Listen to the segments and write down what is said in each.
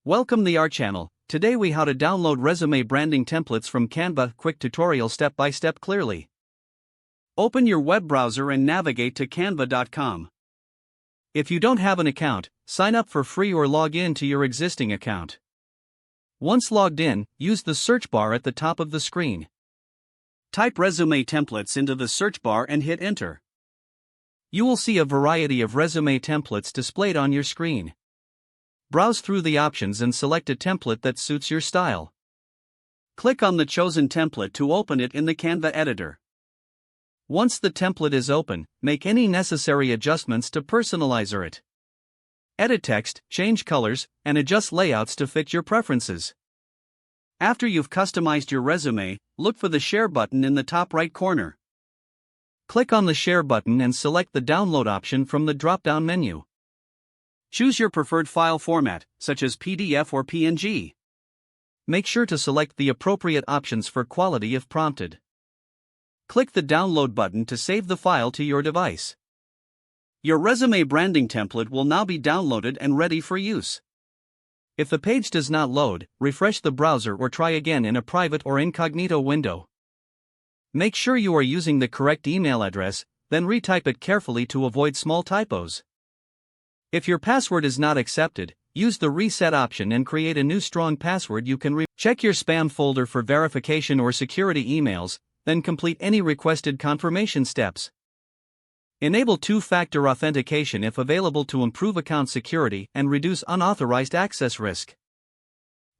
Welcome to our channel. Today we how to download resume branding templates from Canva. Quick tutorial step by step clearly. Open your web browser and navigate to canva.com. If you don't have an account, sign up for free or log in to your existing account. Once logged in, use the search bar at the top of the screen. Type resume templates into the search bar and hit enter. You will see a variety of resume templates displayed on your screen. Browse through the options and select a template that suits your style. Click on the chosen template to open it in the Canva editor. Once the template is open, make any necessary adjustments to personalize it. Edit text, change colors, and adjust layouts to fit your preferences. After you've customized your resume, look for the Share button in the top right corner. Click on the Share button and select the Download option from the drop-down menu. Choose your preferred file format, such as PDF or PNG. Make sure to select the appropriate options for quality if prompted. Click the Download button to save the file to your device. Your resume branding template will now be downloaded and ready for use. If the page does not load, refresh the browser or try again in a private or incognito window. Make sure you are using the correct email address, then retype it carefully to avoid small typos. If your password is not accepted, use the reset option and create a new strong password you can check your spam folder for verification or security emails, then complete any requested confirmation steps. Enable two-factor authentication if available to improve account security and reduce unauthorized access risk.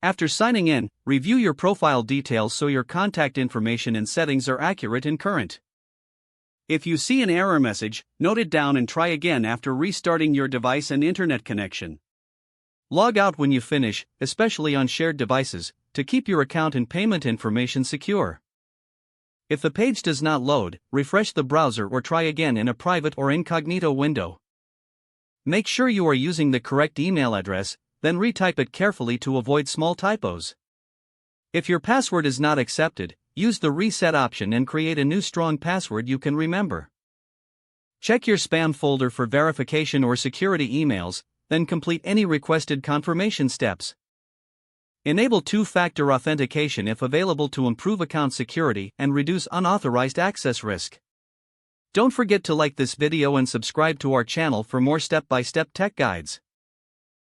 After signing in, review your profile details so your contact information and settings are accurate and current. If you see an error message, note it down and try again after restarting your device and internet connection. Log out when you finish, especially on shared devices, to keep your account and payment information secure. If the page does not load, refresh the browser or try again in a private or incognito window. Make sure you are using the correct email address, then retype it carefully to avoid small typos. If your password is not accepted, use the reset option and create a new strong password you can remember. Check your spam folder for verification or security emails, then complete any requested confirmation steps. Enable two-factor authentication if available to improve account security and reduce unauthorized access risk. Don't forget to like this video and subscribe to our channel for more step-by-step tech guides.